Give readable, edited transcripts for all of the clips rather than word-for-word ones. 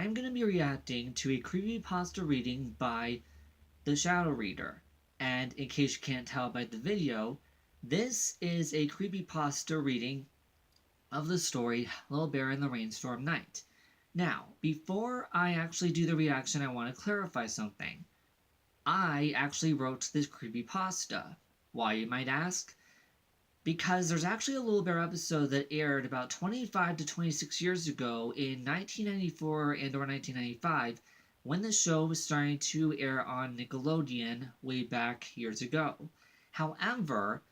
I'm going to be reacting to a creepypasta reading by the Shadow Reader. And in case you can't tell by the video, this is a creepypasta reading of the story Little Bear and the Rainstorm Night. Now, before I actually do the reaction, I want to clarify something. I actually wrote this creepypasta. Why, you might ask? Because there's actually a Little Bear episode that aired about 25 to 26 years ago in 1994 and or 1995 when the show was starting to air on Nickelodeon way back years ago. However,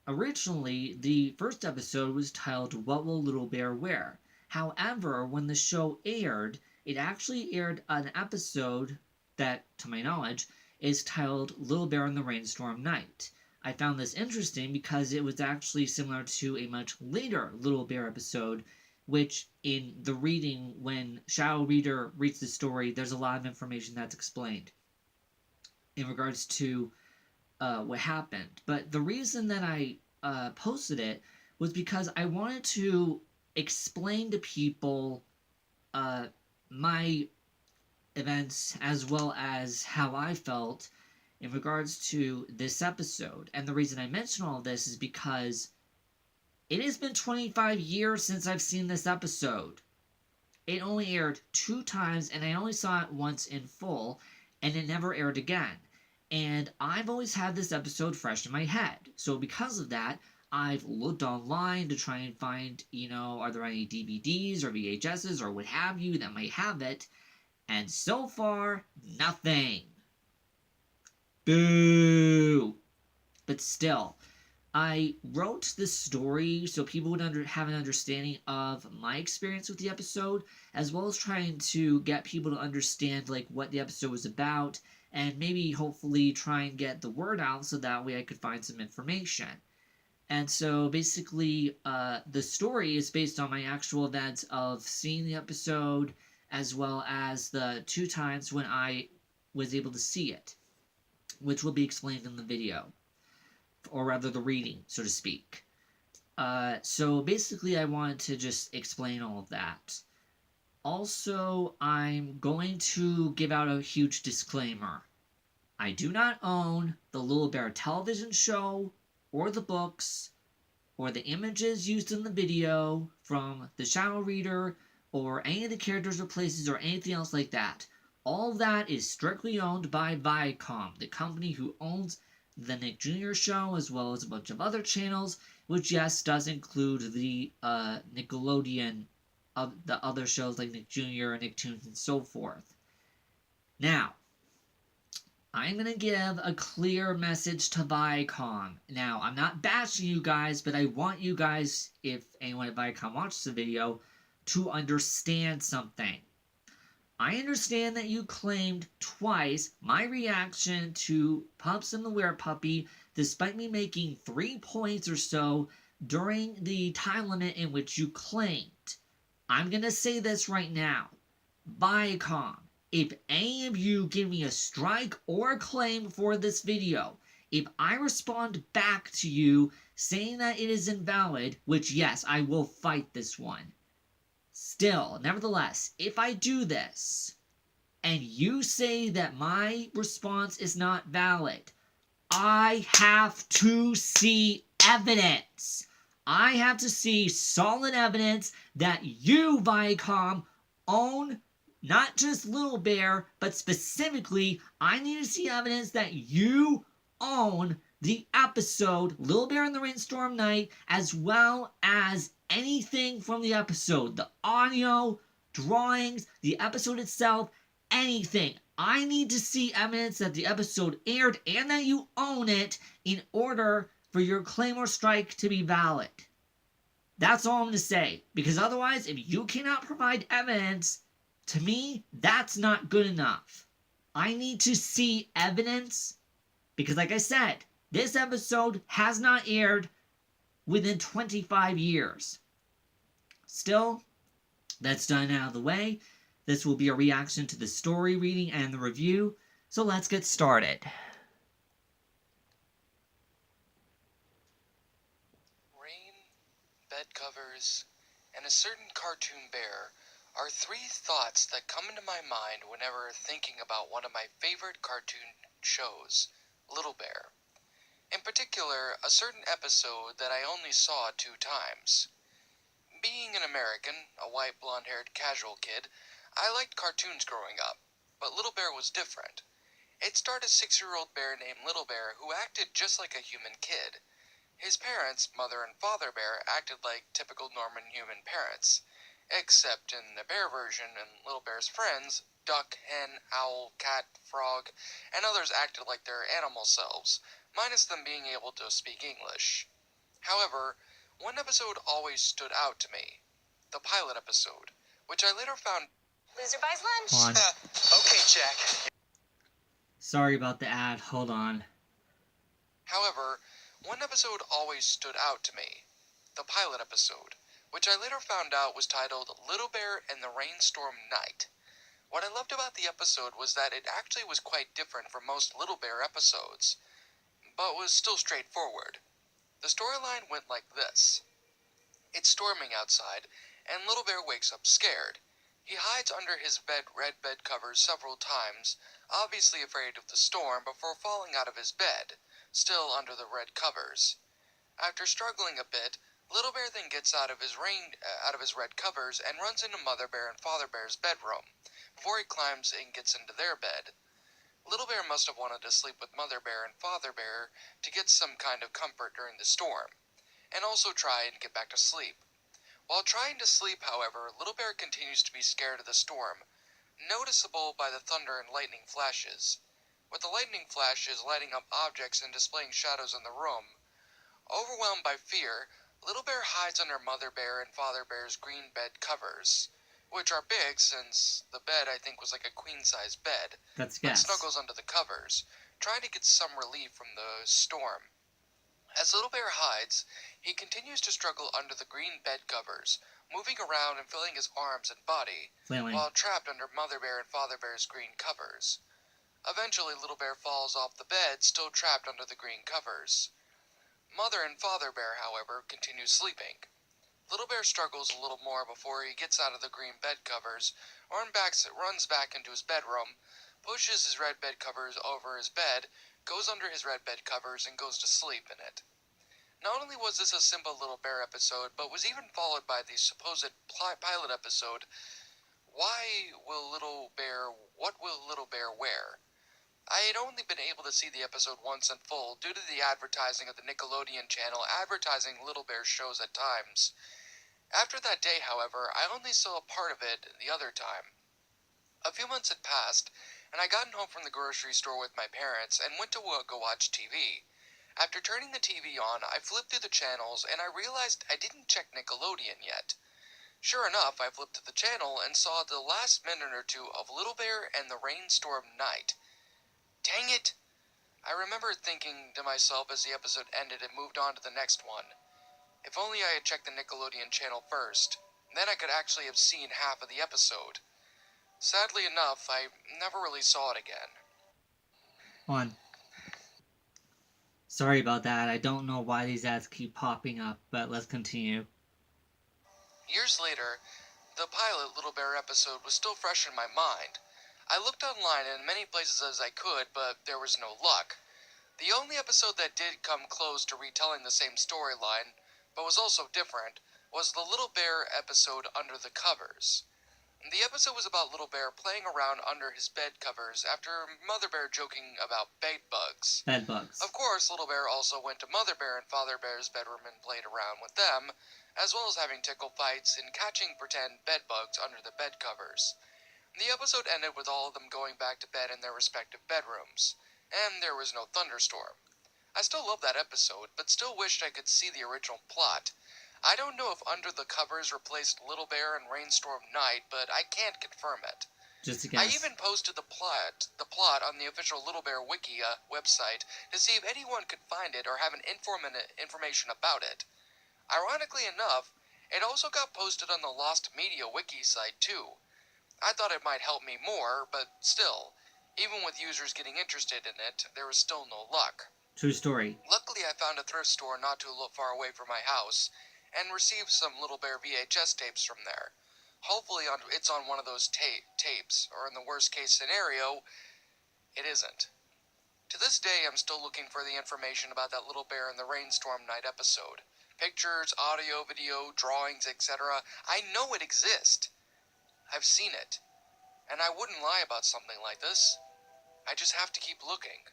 originally the first episode was titled What Will Little Bear Wear? However, when the show aired, it actually aired an episode that, to my knowledge, is titled Little Bear and the Rainstorm Night. I found this interesting because it was actually similar to a much later Little Bear episode, which in the reading, when Shadow Reader reads the story, there's a lot of information that's explained in regards to what happened. But the reason that I posted it was because I wanted to explain to people my events as well as how I felt in regards to this episode. And the reason I mention all this is because it has been 25 years since I've seen this episode. It only aired 2 times, and I only saw it once in full, and it never aired again. And I've always had this episode fresh in my head. So because of that, I've looked online to try and find, are there any DVDs or VHSs or what have you that might have it. And so far, nothing. Boo! But still, I wrote this story so people would have an understanding of my experience with the episode, as well as trying to get people to understand what the episode was about, and maybe hopefully try and get the word out so that way I could find some information. And so basically, the story is based on my actual events of seeing the episode, as well as the 2 times when I was able to see it, which will be explained in the video, or rather the reading, so to speak. So basically I wanted to just explain all of that. Also, I'm going to give out a huge disclaimer. I do not own the Little Bear television show, or the books, or the images used in the video from the Shadow Reader, or any of the characters or places or anything else like that. All of that is strictly owned by Viacom, the company who owns the Nick Jr. show, as well as a bunch of other channels, which, yes, does include the Nickelodeon, the other shows like Nick Jr., Nicktoons, and so forth. Now, I'm going to give a clear message to Viacom. Now, I'm not bashing you guys, but I want you guys, if anyone at Viacom watches the video, to understand something. I understand that you claimed twice my reaction to Pups and the Werepuppy, despite me making 3 points or so during the time limit in which you claimed. I'm going to say this right now. Viacom, if any of you give me a strike or a claim for this video, if I respond back to you saying that it is invalid, which yes, I will fight this one. Still, nevertheless, if I do this, and you say that my response is not valid, I have to see evidence. I have to see solid evidence that you, Viacom, own not just Little Bear, but specifically, I need to see evidence that you own the episode Little Bear and the Rainstorm Night, as well as anything from the episode. The audio, drawings, the episode itself, anything. I need to see evidence that the episode aired and that you own it in order for your claim or strike to be valid. That's all I'm going to say. Because otherwise, if you cannot provide evidence, to me, that's not good enough. I need to see evidence because, like I said, this episode has not aired within 25 years. Still, that's done out of the way. This will be a reaction to the story reading and the review, so let's get started. Rain, bed covers, and a certain cartoon bear are three thoughts that come into my mind whenever thinking about one of my favorite cartoon shows, Little Bear. In particular, a certain episode that I only saw 2 times. Being an American, a white blonde-haired casual kid, I liked cartoons growing up, but Little Bear was different. It starred a 6-year-old bear named Little Bear who acted just like a human kid. His parents, Mother and Father Bear, acted like typical Norman human parents, except in the bear version and Little Bear's friends, duck, hen, owl, cat, frog, and others acted like their animal selves, minus them being able to speak English. However, one episode always stood out to me, the pilot episode, which I later found... Loser buys lunch. Hold on. Okay, Jack. Sorry about the ad. Hold on. However, one episode always stood out to me, the pilot episode, which I later found out was titled Little Bear and the Rainstorm Night. What I loved about the episode was that it actually was quite different from most Little Bear episodes, but was still straightforward. The storyline went like this. It's storming outside, and Little Bear wakes up scared. He hides under his red bed covers several times, obviously afraid of the storm, before falling out of his bed, still under the red covers. After struggling a bit, Little Bear then gets out of his red covers and runs into Mother Bear and Father Bear's bedroom, before he climbs and gets into their bed. Little Bear must have wanted to sleep with Mother Bear and Father Bear to get some kind of comfort during the storm, and also try and get back to sleep. While trying to sleep, however, Little Bear continues to be scared of the storm, noticeable by the thunder and lightning flashes. With the lightning flashes lighting up objects and displaying shadows in the room. Overwhelmed by fear, Little Bear hides under Mother Bear and Father Bear's green bed covers, which are big since the bed I think was like a queen-size bed, That's but guess. snuggles under the covers, trying to get some relief from the storm. As Little Bear hides, he continues to struggle under the green bed covers, moving around and filling his arms and body, Flailing. while trapped under Mother Bear and Father Bear's green covers. Eventually, Little Bear falls off the bed, still trapped under the green covers. Mother and Father Bear, however, continue sleeping. Little Bear struggles a little more before he gets out of the green bed covers, runs back into his bedroom, pushes his red bed covers over his bed, goes under his red bed covers, and goes to sleep in it. Not only was this a simple Little Bear episode, but was even followed by the supposed pilot episode, What Will Little Bear Wear? I had only been able to see the episode once in full due to the advertising of the Nickelodeon channel advertising Little Bear's shows at times. After that day, however, I only saw a part of it the other time. A few months had passed, and I gotten home from the grocery store with my parents and went to go watch TV. After turning the TV on, I flipped through the channels and I realized I didn't check Nickelodeon yet. Sure enough, I flipped to the channel and saw the last minute or two of Little Bear and the Rainstorm Night. Dang it! I remember thinking to myself as the episode ended and moved on to the next one. If only I had checked the Nickelodeon channel first, then I could actually have seen half of the episode. Sadly enough, I never really saw it again. On. Sorry about that. I don't know why these ads keep popping up, but let's continue. Years later, the pilot Little Bear episode was still fresh in my mind. I looked online in many places as I could, but there was no luck. The only episode that did come close to retelling the same storyline, but was also different, was the Little Bear episode Under the Covers. The episode was about Little Bear playing around under his bed covers after Mother Bear joking about bed bugs. Bed bugs. Of course, Little Bear also went to Mother Bear and Father Bear's bedroom and played around with them, as well as having tickle fights and catching pretend bed bugs under the bed covers. The episode ended with all of them going back to bed in their respective bedrooms, and there was no thunderstorm. I still love that episode, but still wished I could see the original plot. I don't know if Under the Covers replaced Little Bear and Rainstorm Night, but I can't confirm it. Just a guess. I even posted the plot on the official Little Bear wiki website to see if anyone could find it or have information about it. Ironically enough, it also got posted on the Lost Media wiki site too. I thought it might help me more, but still, even with users getting interested in it, there was still no luck. True story. Luckily, I found a thrift store not too far away from my house, and received some Little Bear VHS tapes from there. Hopefully it's on one of those tapes, or in the worst case scenario, it isn't. To this day, I'm still looking for the information about that Little Bear in the Rainstorm Night episode. Pictures, audio, video, drawings, etc. I know it exists. I've seen it. And I wouldn't lie about something like this. I just have to keep looking.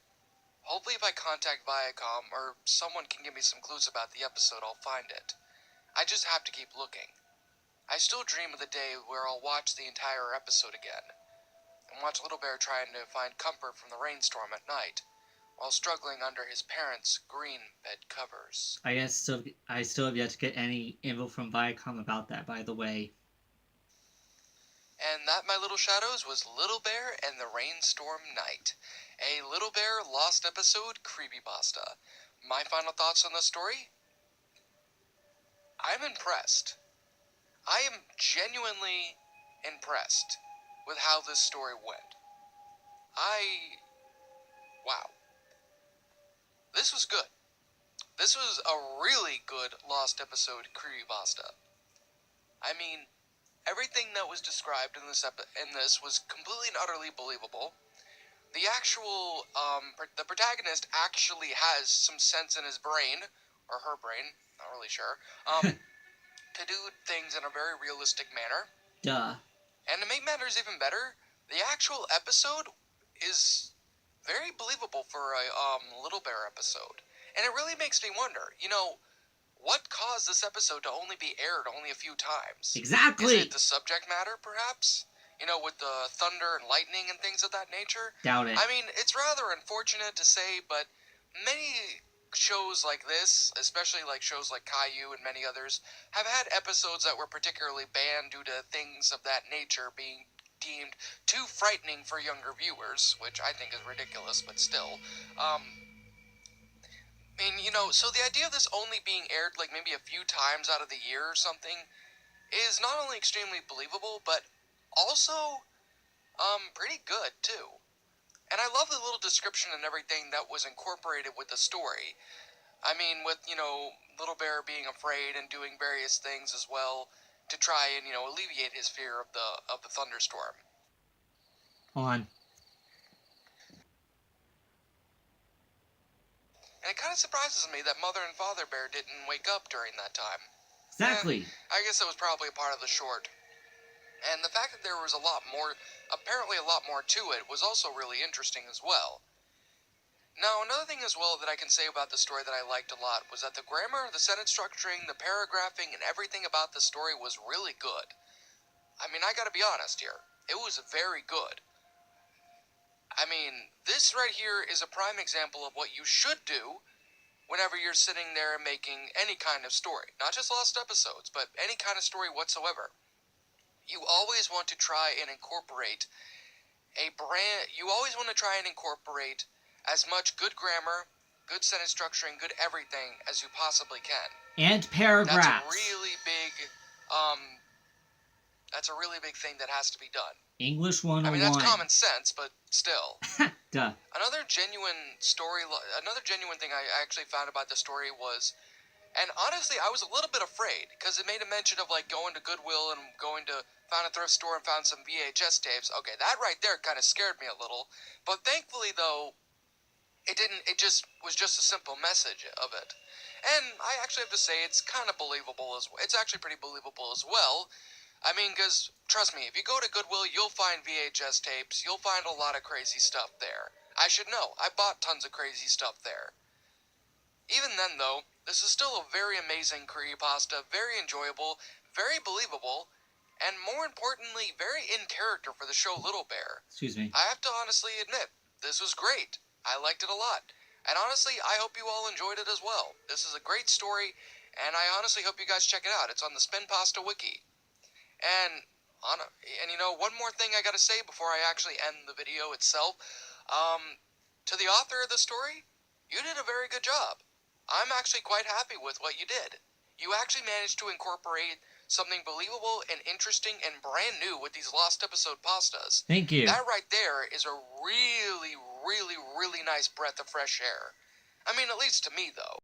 Hopefully if I contact Viacom, or someone can give me some clues about the episode, I'll find it. I just have to keep looking. I still dream of the day where I'll watch the entire episode again, and watch Little Bear trying to find comfort from the rainstorm at night, while struggling under his parents' green bed covers. I still have yet to get any info from Viacom about that, by the way. And that, my little shadows, was Little Bear and the Rainstorm Night, a Little Bear Lost episode creepypasta. My final thoughts on the story? I'm impressed. I am genuinely impressed with how this story went. Wow. This was good. This was a really good Lost episode creepypasta. I mean, everything that was described in this was completely and utterly believable. The actual, the protagonist actually has some sense in his brain, or her brain, not really sure, to do things in a very realistic manner. Duh. And to make matters even better, the actual episode is very believable for a Little Bear episode. And it really makes me wonder, what caused this episode to only be aired only a few times? Exactly! Is it the subject matter, perhaps? With the thunder and lightning and things of that nature? Doubt it. I mean, it's rather unfortunate to say, but many shows like this, especially like shows like Caillou and many others, have had episodes that were particularly banned due to things of that nature being deemed too frightening for younger viewers, which I think is ridiculous, but still. So the idea of this only being aired like maybe a few times out of the year or something is not only extremely believable, but also, pretty good, too. And I love the little description and everything that was incorporated with the story. I mean, with, Little Bear being afraid and doing various things as well to try and, alleviate his fear of the thunderstorm. On. And it kind of surprises me that Mother and Father Bear didn't wake up during that time. Exactly. I guess that was probably a part of the short. And the fact that there was apparently a lot more to it, was also really interesting as well. Now, another thing as well that I can say about the story that I liked a lot was that the grammar, the sentence structuring, the paragraphing, and everything about the story was really good. I mean, I gotta be honest here. It was very good. I mean, this right here is a prime example of what you should do whenever you're sitting there making any kind of story. Not just Lost episodes, but any kind of story whatsoever. You always want to try and incorporate as much good grammar, good sentence structuring, good everything as you possibly can. And paragraphs. That's a really big thing that has to be done. English 101. I mean, that's common sense, but still. Duh. Another genuine thing I actually found about the story was, and honestly, I was a little bit afraid, because it made a mention of, like, going to Goodwill and found a thrift store and found some VHS tapes. Okay, that right there kind of scared me a little. But thankfully, though, it didn't. It just was just a simple message of it. And I actually have to say, it's kind of believable as well. It's actually pretty believable as well. I mean, because, trust me, if you go to Goodwill, you'll find VHS tapes. You'll find a lot of crazy stuff there. I should know. I bought tons of crazy stuff there. Even then, though, this is still a very amazing creepypasta, very enjoyable, very believable, and more importantly, very in character for the show Little Bear. Excuse me. I have to honestly admit, this was great. I liked it a lot. And honestly, I hope you all enjoyed it as well. This is a great story, and I honestly hope you guys check it out. It's on the Spinpasta wiki. And one more thing I gotta say before I actually end the video itself. To the author of the story, you did a very good job. I'm actually quite happy with what you did. You actually managed to incorporate something believable and interesting and brand new with these Lost episode pastas. Thank you. That right there is a really, really, really nice breath of fresh air. I mean, at least to me, though.